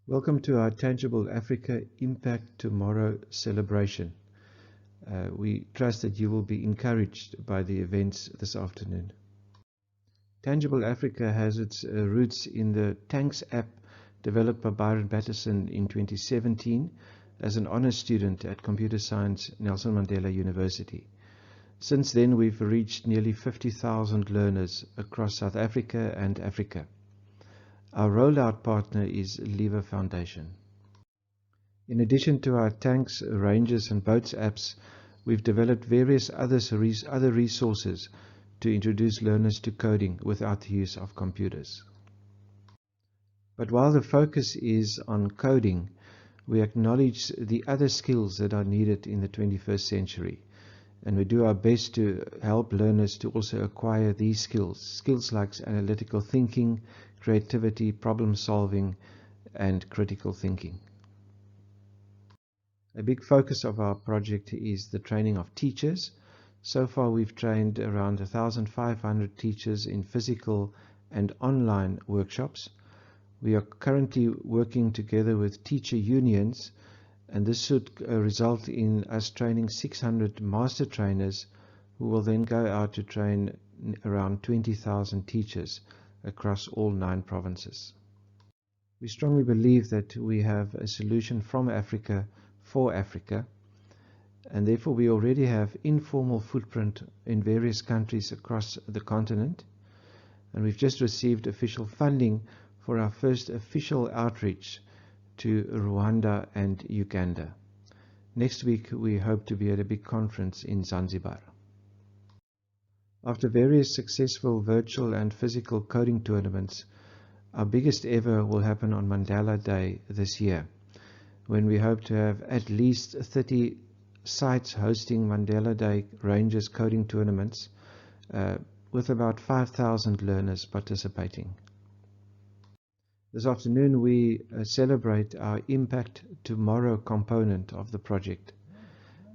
Welcome to our Tangible Africa Impact Tomorrow celebration. We trust that you will be encouraged by the events this afternoon. Tangible Africa has its roots in the Tanks app developed by Byron Patterson in 2017 as an honours student at Computer Science Nelson Mandela University. Since then, we've reached nearly 50,000 learners across South Africa and Africa. Our rollout partner is Lever Foundation. In addition to our tanks, rangers and boats apps, we've developed various other resources to introduce learners to coding without the use of computers. But while the focus is on coding, we acknowledge the other skills that are needed in the 21st century. And we do our best to help learners to also acquire these skills like analytical thinking, creativity, problem solving, and critical thinking. A big focus of our project is the training of teachers. So far, we've trained around 1,500 teachers in physical and online workshops. We are currently working together with teacher unions, and this should result in us training 600 master trainers who will then go out to train around 20,000 teachers across all 9 provinces. We strongly believe that we have a solution from Africa for Africa, and therefore we already have informal footprint in various countries across the continent, and we've just received official funding for our first official outreach to Rwanda and Uganda. Next week we hope to be at a big conference in Zanzibar. After various successful virtual and physical coding tournaments, our biggest ever will happen on Mandela Day this year, when we hope to have at least 30 sites hosting Mandela Day Rangers coding tournaments with about 5,000 learners participating. This afternoon we celebrate our Impact Tomorrow component of the project.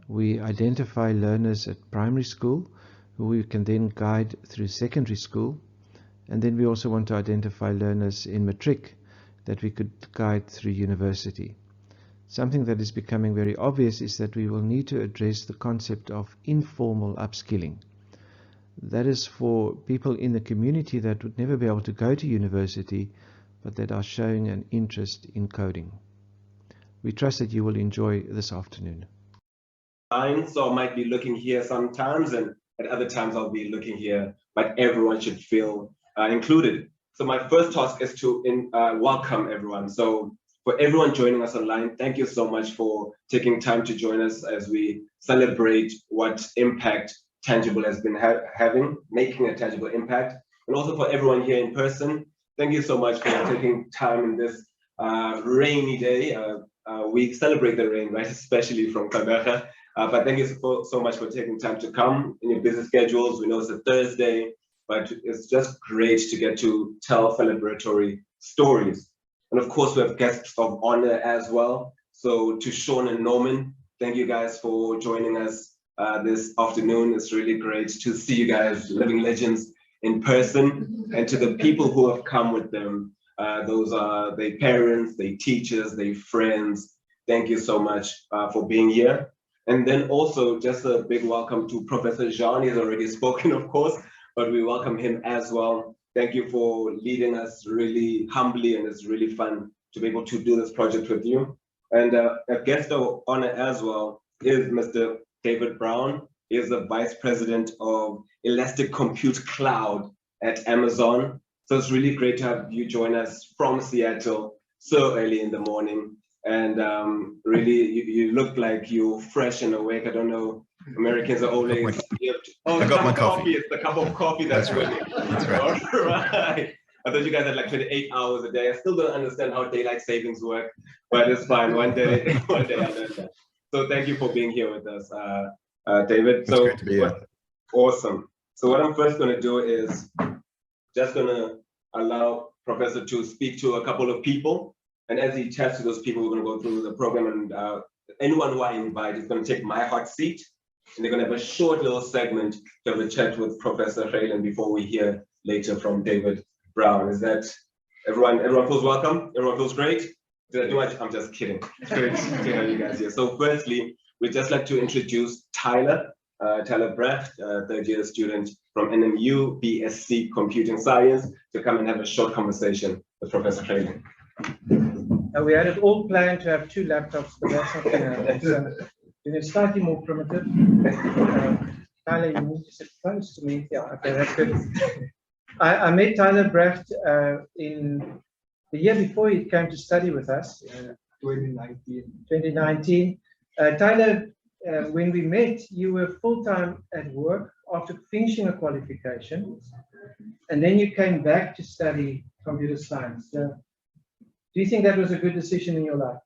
We identify learners at primary school who we can then guide through secondary school, and then we also want to identify learners in matric that we could guide through university. Something that is becoming very obvious is that we will need to address the concept of informal upskilling. That is for people in the community that would never be able to go to university, but that are showing an interest in coding. We trust that you will enjoy this afternoon. So I might be looking here sometimes, and at other times I'll be looking here, but everyone should feel included. So my first task is to welcome everyone. So for everyone joining us online, thank you so much for taking time to join us as we celebrate what impact Tangible has been having, making a tangible impact. And also for everyone here in person, thank you so much for taking time in this rainy day. We celebrate the rain, right? Especially from Kabeja. But thank you so much for taking time to come in your busy schedules. We know it's a Thursday, but it's just great to get to tell celebratory stories. And of course, we have guests of honor as well. So to Sean and Norman, thank you guys for joining us this afternoon. It's really great to see you guys, living legends, in person. And to the people who have come with them, those are their parents, their teachers, their friends. Thank you so much for being here. And then also just a big welcome to Professor Jean. He's already spoken, of course, but we welcome him as well. Thank you for leading us really humbly, and it's really fun to be able to do this project with you. And a guest of honor as well is Mr. David Brown. He is the Vice President of Elastic Compute Cloud at Amazon. So it's really great to have you join us from Seattle so early in the morning. And really, you look like you're fresh and awake. I don't know, Americans are always... I got my coffee. It's the cup of coffee that's winning. That's right. All right. I thought you guys had like 28 hours a day. I still don't understand how daylight savings work, but it's fine. One day I'll learn that. So thank you for being here with us, David. It's great to be here. Awesome. So what I'm first going to do is just going to allow Professor to speak to a couple of people. And as he chats to those people, we're going to go through the program, and anyone who I invite is going to take my hot seat, and they're going to have a short little segment to have a chat with Professor Raylan before we hear later from David Brown. Is that everyone feels welcome? Everyone feels great? Did I do much? I'm just kidding. It's great to have you guys here. So firstly, we'd just like to introduce Tyler. Tyler Brecht, third-year student from NMU, BSc Computing Science, to come and have a short conversation with Professor Clayton. We had it all planned to have 2 laptops, but that's not going to happen. So it's slightly more primitive. Tyler, you need to sit close to me. Yeah, okay, that's good. I met Tyler Brecht in the year before he came to study with us. 2019. Tyler, when we met, you were full-time at work after finishing a qualification, and then you came back to study computer science. Do you think that was a good decision in your life?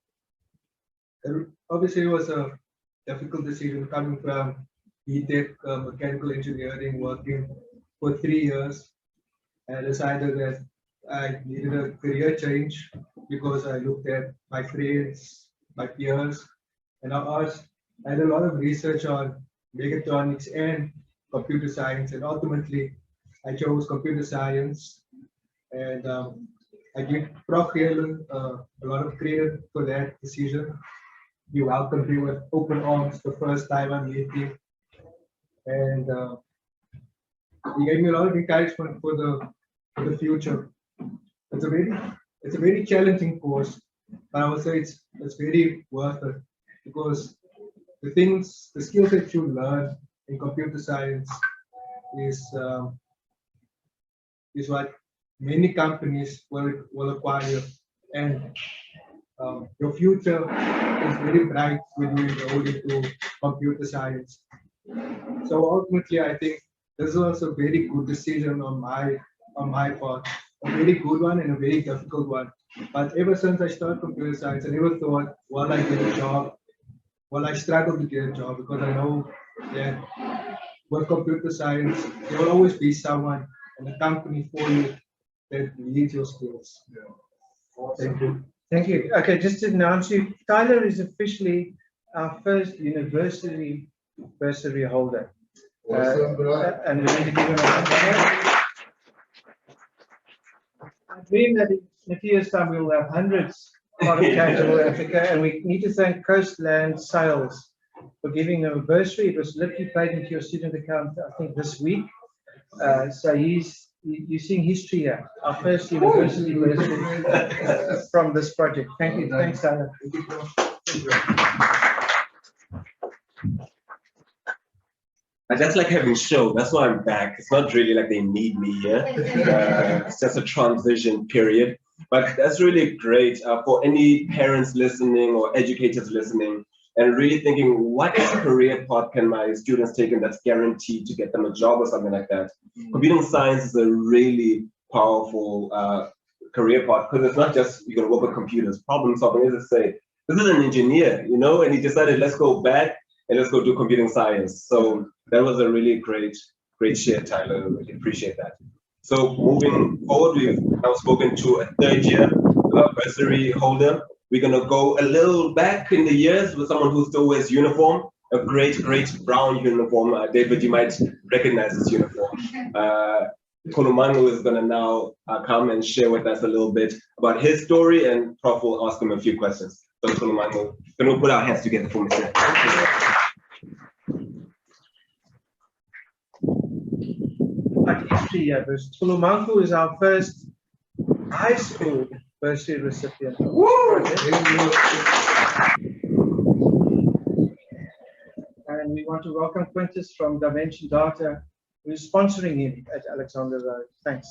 Obviously, it was a difficult decision coming from BTech mechanical engineering, working for 3 years. I decided that I needed a career change because I looked at my friends, my peers, and I had a lot of research on mechatronics and computer science, and ultimately I chose computer science. And I give Prof. Galen a lot of credit for that decision. He welcomed me with open arms the first time I met him, and he gave me a lot of encouragement for the future. It's a very challenging course, but I would say it's very worth it, because the skills that you learn in computer science is what many companies will acquire, and your future is very bright when you go into computer science. So ultimately, I think this was a very good decision on my part, a very good one and a very difficult one. But ever since I started computer science, I never thought, will I get a job? Will I struggle to get a job? Because I know that with computer science, there will always be someone and a company for you that needs your skills. Yeah. Thank you. Thank you. Okay, just to announce you, Tyler is officially our first university bursary holder. And we need to give him a hand. I dream that in a few years' time we will have hundreds of Tangible Africa, and we need to thank Coastland Sales for giving them a bursary. It was literally paid into your student account, I think, this week. So you're seeing history here. Our first university bursary from this project. Thank you. Thanks, Tyler. I just like having show. That's why I'm back. It's not really like they need me here. It's just a transition period. But that's really great for any parents listening or educators listening and really thinking, what career path can my students take and that's guaranteed to get them a job or something like that? Computing science is a really powerful career path, because it's not just you're going to work with computers. Problem solving is to say, this is an engineer, you know, and he decided, let's go back and let's go do computing science. So that was a really great share, Tyler. I really appreciate that. So moving forward, we've now spoken to a third-year bursary holder. We're going to go a little back in the years with someone who still wears uniform, a great brown uniform. David, you might recognize this uniform. Kulumangu is going to now come and share with us a little bit about his story, and Prof will ask him a few questions. So Kulumangu, can we put our hands together for me, sir? History here. Kulumangu is our first high school bursary recipient. And we want to welcome Quintus from Dimension Data, who is sponsoring him at Alexander Road. Thanks.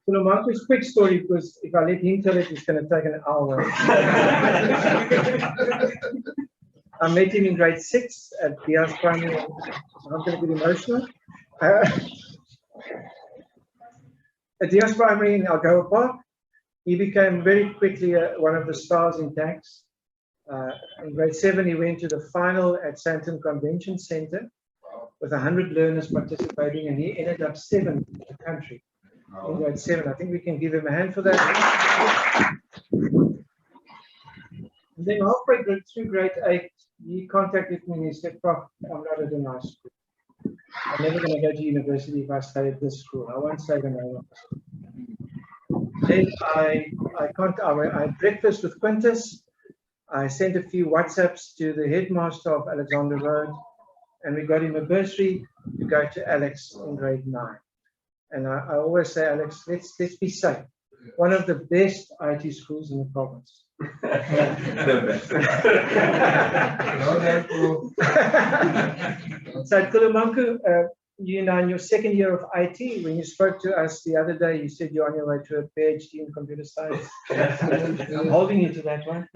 Kulumangu's quick story, because if I let him tell it, it's going to take an hour. I met him in grade 6 at Diaz Primary. I'm not going to get emotional. At Diaz Primary in Algoa Park, he became very quickly one of the stars in tanks. In grade 7, he went to the final at Sandton Convention Center with 100 learners participating, and he ended up 7th in the country in grade 7. I think we can give him a hand for that. And then halfway through grade 8, he contacted me and he said, Prof, I'm not at a nice school. I'm never going to go to university if I stay at this school. I won't say the name of it. Then I had breakfast with Quintus. I sent a few WhatsApps to the headmaster of Alexander Road, and we got him a bursary to go to Alex in grade 9. And I always say, Alex, let's be safe. One of the best IT schools in the province. The best. So at Kulumanku, you know, in your second year of IT, when you spoke to us the other day, you said you're on your way to a PhD in computer science. I'm holding you to that one.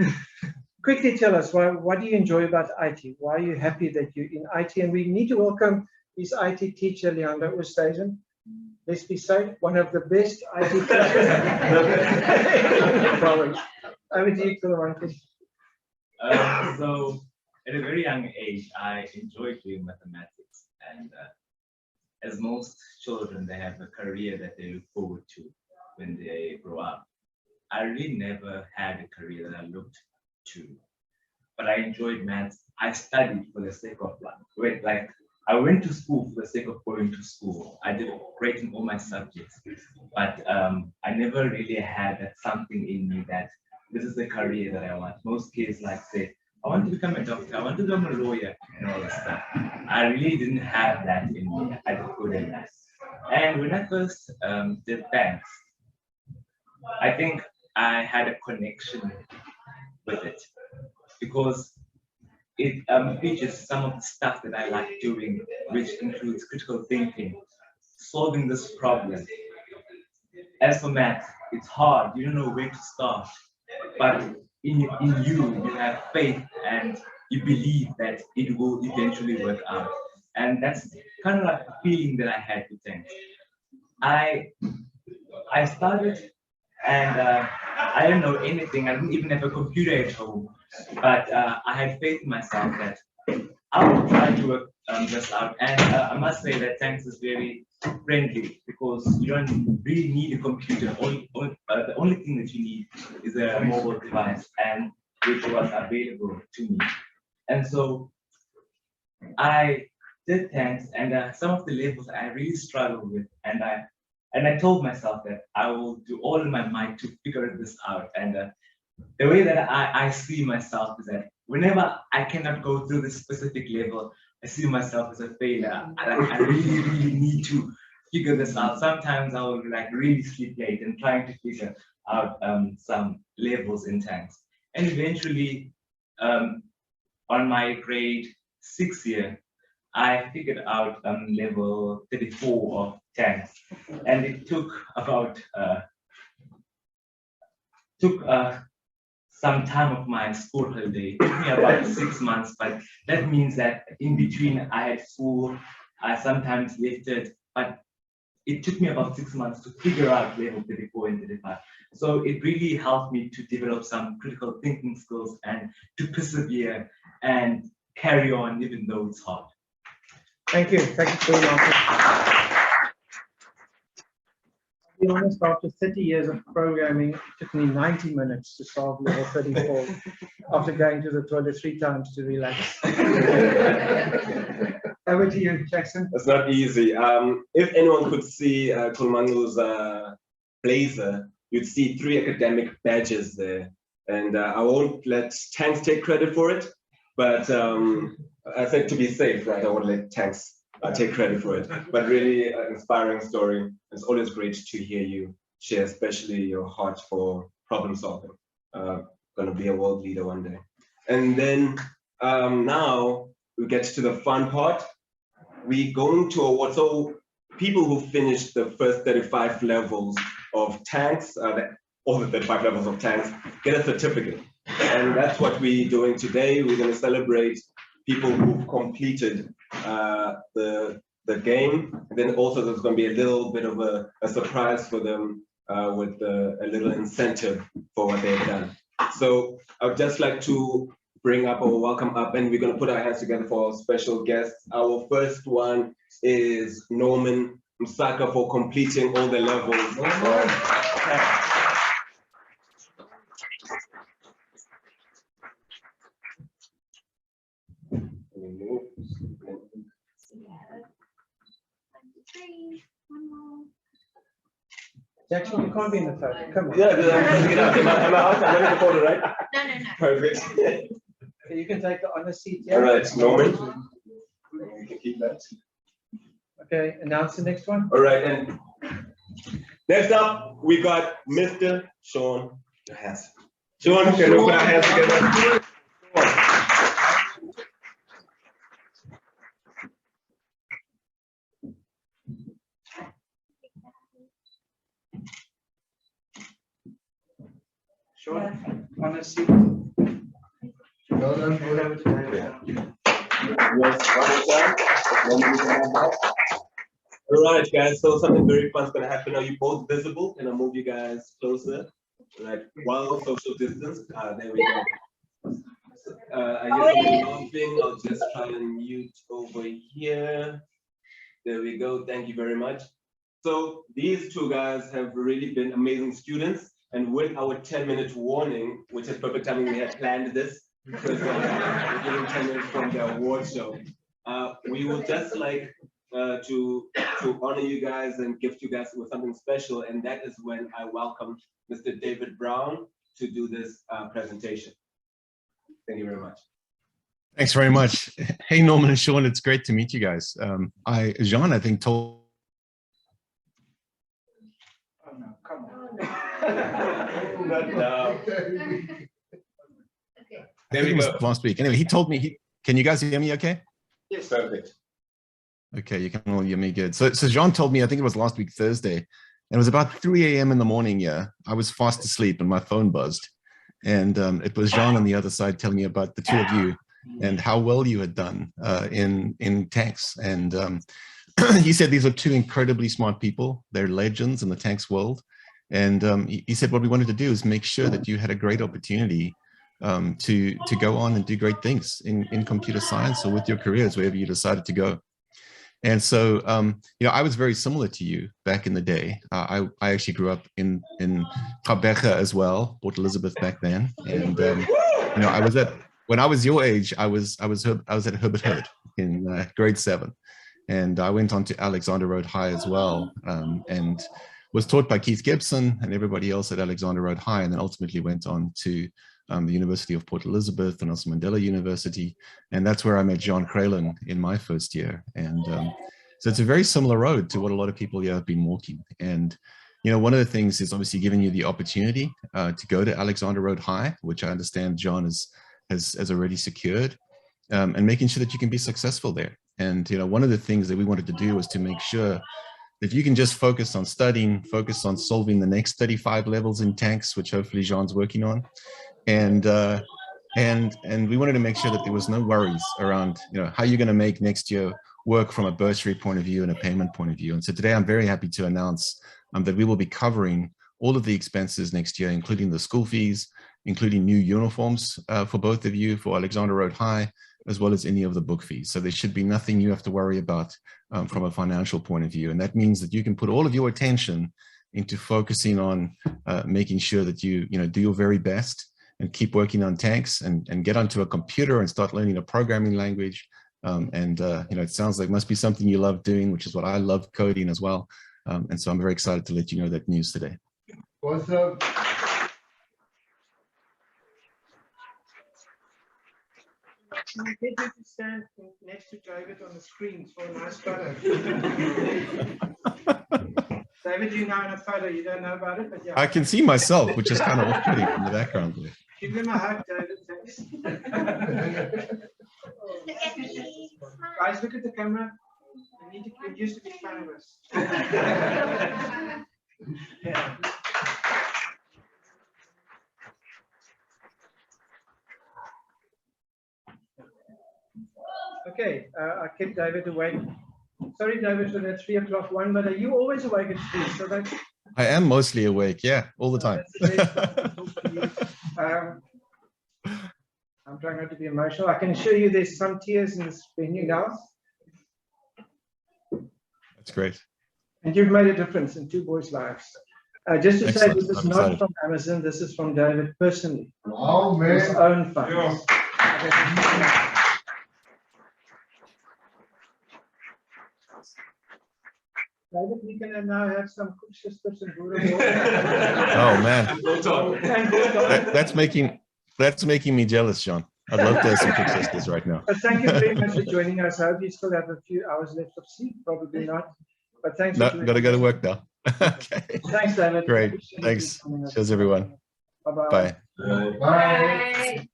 Quickly tell us, what do you enjoy about IT? Why are you happy that you're in IT? And we need to welcome his IT teacher, Leander Oosthuizen. Let's be safe, one of the best IT teachers in the province. Over to you, Kulumanku. So, at a very young age, I enjoyed doing mathematics. And as most children, they have a career that they look forward to when they grow up. I really never had a career that I looked to, but I enjoyed maths. I studied for the sake of I went to school for the sake of going to school. I did great in all my subjects, but I never really had that something in me that this is the career that I want. Most kids say, I want to become a doctor, I want to become a lawyer, and all that stuff. I really didn't have that in me. I did good in that. And when I first did banks, I think I had a connection with it because it features some of the stuff that I like doing, which includes critical thinking, solving this problem. As for math, it's hard, you don't know where to start, but in you have faith and you believe that it will eventually work out. And that's kind of like the feeling that I had with things. I started and I didn't know anything. I didn't even have a computer at home, but I had faith in myself that I would try to work this out. And I must say that Tanks is very friendly because you don't really need a computer. The only thing that you need is a mobile device, and which was available to me. And so I did Tanks, and some of the levels I really struggled with, and I told myself that I will do all in my mind to figure this out. And the way that I see myself is that whenever I cannot go through this specific level, I see myself as a failure. I really, really need to figure this out. Sometimes I will really sleep late and trying to figure out some levels in Tanks. And eventually, on my grade 6 year, I figured out level 34 of Tanks, and it took about some time of my school holiday. It took me about 6 months, but that means that in between I had school. I sometimes left it, but it took me about 6 months to figure out level 34 and 35. So it really helped me to develop some critical thinking skills and to persevere and carry on even though it's hard. Thank you. Thank you for your answer. To be honest, after 30 years of programming, it took me 90 minutes to solve level 34 after going to the toilet 3 times to relax. Over to you, Jackson. It's not easy. If anyone could see Kulumangu's blazer, you'd see 3 academic badges there. And I won't let Tanks take credit for it, but I think to be safe, right, I won't let Tanks take credit for it. But really inspiring story. It's always great to hear you share, especially your heart for problem solving. Going to be a world leader one day. And then now we get to the fun part. We go into award. So people who finished the first 35 levels of Tanks, all the 35 levels of Tanks, get a certificate. And that's what we're doing today. We're going to celebrate people who've completed the game. And then also there's going to be a little bit of a surprise for them with a little incentive for what they've done. So I would just like to bring up or welcome up, and we're going to put our hands together for our special guests. Our first one is Norman Msaka for completing all the levels. Jackson, you can't be in the photo. Come on. Yeah, I'm supposed to get out. Am I out? I'm in the photo, right? No, no, no. Perfect. Okay, you can take the honor seat here. All right, Norman. You can keep that. Okay, announce the next one. All right, and next up, we got Mr. Sean Johansson. Sean, can we put our hands together? Sean, honor seat. Well done. Hand over to David. Yes, one more time. All right, guys, so something very fun is going to happen. Are you both visible? Can I move you guys closer? All right, while social distance. There we go. I hear somebody laughing. I'll just try and mute over here. There we go. Thank you very much. So these two guys have really been amazing students. And with our 10-minute warning, which is perfect timing, we had planned this because we're giving 10 minutes from the award show. We would just like to honor you guys and gift you guys with something special. And that is when I welcome Mr. David Brown to do this presentation. Thank you very much. Thanks very much. Hey, Norman and Sean, it's great to meet you guys. Jean, I think, told. Oh no, come on. Not now. Okay. I think it was last week. Anyway, he told me, can you guys hear me okay? Yes, perfect. Okay, you can all hear me good. So Jean told me, I think it was last week, Thursday, and it was about 3 a.m. in the morning, yeah. I was fast asleep and my phone buzzed. And it was Jean on the other side telling me about the two of you and how well you had done in tanks. And he said these are two incredibly smart people. They're legends in the tanks world. And he said what we wanted to do is make sure that you had a great opportunity to go on and do great things in computer science or with your careers, wherever you decided to go. And so, you know, I was very similar to you back in the day. I actually grew up in Gqeberha as well, Port Elizabeth back then. And, you know, when I was your age, I was at Herbert Hurd in grade 7. And I went on to Alexander Road High as well, and was taught by Keith Gibson and everybody else at Alexander Road High, and then ultimately went on to the University of Port Elizabeth and Nelson Mandela University. And that's where I met John Cralin in my first year. And so it's a very similar road to what a lot of people here have been walking. And, you know, one of the things is obviously giving you the opportunity to go to Alexander Road High, which I understand John has already secured, and making sure that you can be successful there. And, you know, one of the things that we wanted to do was to make sure that you can just focus on studying, focus on solving the next 35 levels in tanks, which hopefully Jean's working on. And we wanted to make sure that there was no worries around, you know, how you're going to make next year work from a bursary point of view and a payment point of view. And so today I'm very happy to announce that we will be covering all of the expenses next year, including the school fees, including new uniforms for both of you for Alexander Road High, as well as any of the book fees. So there should be nothing you have to worry about from a financial point of view. And that means that you can put all of your attention into focusing on making sure that you do your very best and keep working on tanks and get onto a computer and start learning a programming language. You know, it sounds like must be something you love doing, which is what I love, coding as well. And so I'm very excited to let you know that news today. Awesome. Can I get you to stand next to David on the screen for a nice photo? David, you're now in a photo. You don't know about it, but yeah. I can see myself, which is kind of off-putting in the background there. Give him a hug, David. Thanks. Guys, look at the camera. You need to get used to be famous. Yeah. Okay, I kept David awake. Sorry, David, for that 3 o'clock one, but are you always awake at 3? So that's. I am mostly awake, yeah, all the time. I'm trying not to be emotional. I can assure you there's some tears in this venue now. That's great. And you've made a difference in 2 boys' lives. Just to Excellent. say, this is not from Amazon. This is from David personally. Wow, man. His own funds. Yeah. David, we can now have some cook sisters and Oh man, that's making me jealous, John. I'd love to have some cook sisters right now. But thank you very much for joining us. I hope you still have a few hours left of sleep. Probably not. But thanks. No, gotta go to work now. Okay. Thanks, David. Great. Thanks. Cheers, everyone. Bye-bye. Bye. Bye. Bye.